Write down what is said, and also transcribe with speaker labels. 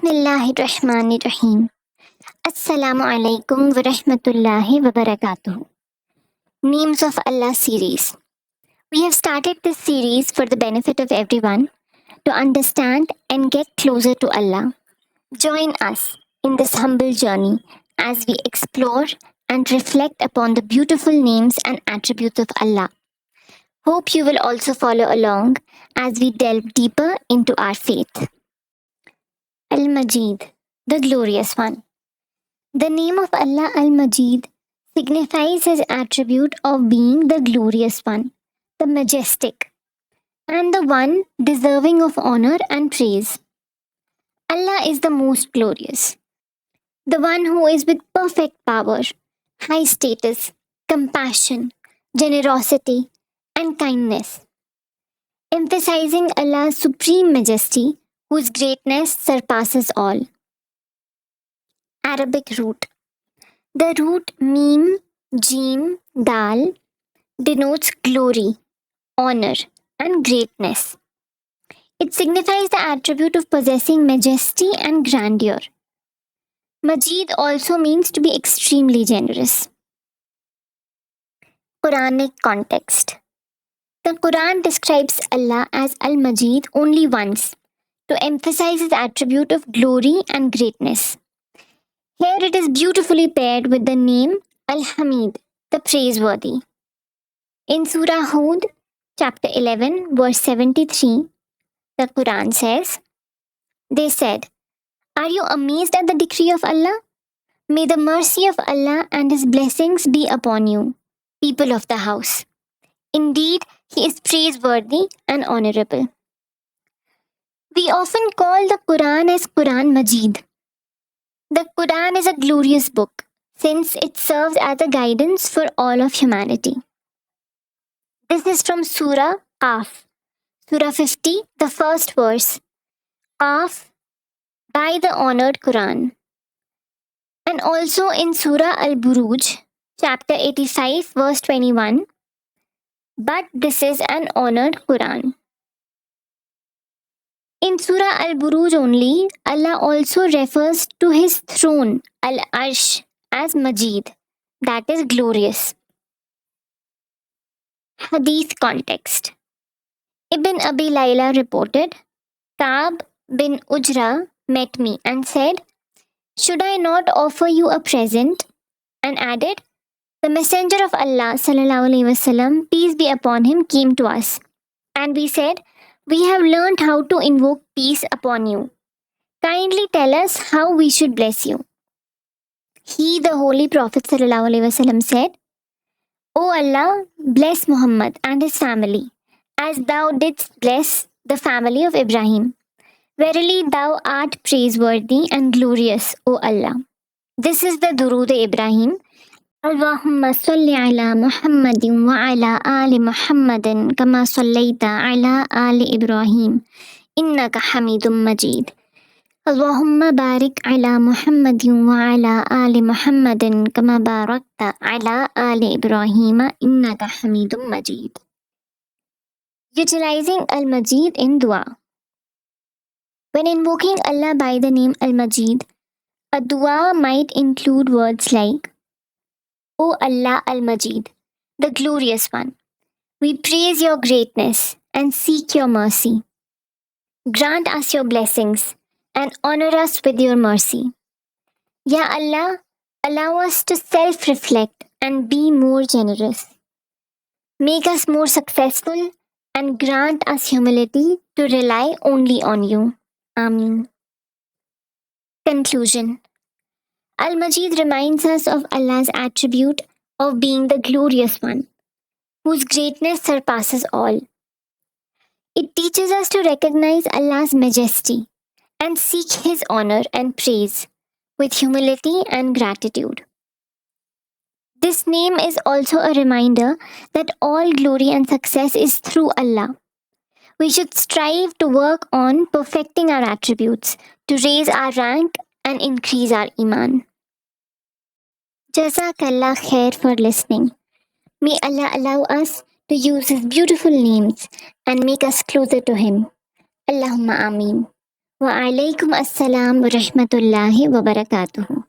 Speaker 1: Bismillahirrahmanirrahim. Assalamu alaikum wa rahmatullahi wa barakatuh. Names of Allah series. We have started this series for the benefit of everyone to understand and get closer to Allah. Join us in this humble journey as we explore and reflect upon the beautiful names and attributes of Allah. Hope you will also follow along as we delve deeper into our faith. Al-Majid, the Glorious One. The name of Allah Al-Majid signifies his attribute of being the Glorious One, the Majestic, and the one deserving of honor and praise. Allah is the most glorious, the one who is with perfect power, high status, compassion, generosity, and kindness, emphasizing Allah's supreme majesty, whose greatness surpasses all. Arabic root. The root mim, jim, dal denotes glory, honor, and greatness. It signifies the attribute of possessing majesty and grandeur. Majid also means to be extremely generous. Quranic context. The Quran describes Allah as Al-Majid only once to emphasize his attribute of glory and greatness. Here it is beautifully paired with the name Al-Hamid, the praiseworthy. In Surah Hud, chapter 11, verse 73, the Quran says, They said, Are you amazed at the decree of Allah? May the mercy of Allah and His blessings be upon you, people of the house. Indeed, He is praiseworthy and honorable. We often call the Quran as Quran Majid. The Quran is a glorious book since it serves as a guidance for all of humanity. This is from Surah Qaf, Surah 50, the first verse. Qaf, by the honored Quran. And also in Surah Al-Buruj, chapter 85, verse 21. But this is an honored Quran. In Surah Al-Buruj only, Allah also refers to his throne, Al-Arsh, as Majid, that is glorious. Hadith context. Ibn Abi Layla reported, Ka'b bin Ujra met me and said, Should I not offer you a present? And added, The Messenger of Allah, sallallahu alaihi wasallam, peace be upon him, came to us. And we said, We have learned how to invoke peace upon you. Kindly tell us how we should bless you. He, the Holy Prophet sallallahu alaihi wasallam, said, O Allah, bless Muhammad and his family, as thou didst bless the family of Ibrahim. Verily thou art praiseworthy and glorious, O Allah. This is the Durood Ibrahim. Allahumma salli ala Muhammadin wa ala ali Muhammadin kama sallaita ala ali Ibrahim. Innaka Hamidum Majid. Allahumma barik ala Muhammadin wa ala ali Muhammadin kama barakta ala ali Ibrahim. Innaka Hamidum Majid. Utilizing Al-Majid in Dua. When invoking Allah by the name Al-Majid, a dua might include words like, O Allah Al-Majid, the Glorious One, we praise your greatness and seek your mercy. Grant us your blessings and honor us with your mercy. Ya Allah, allow us to self-reflect and be more generous. Make us more successful and grant us humility to rely only on you. Ameen. Conclusion. Al-Majid reminds us of Allah's attribute of being the glorious one, whose greatness surpasses all. It teaches us to recognize Allah's majesty and seek His honor and praise with humility and gratitude. This name is also a reminder that all glory and success is through Allah. We should strive to work on perfecting our attributes to raise our rank and increase our iman. Jazakallah khair for listening. May Allah allow us to use His beautiful names and make us closer to Him. Allahumma Ameen. Wa alaikum assalam wa rahmatullahi wa barakatuhu.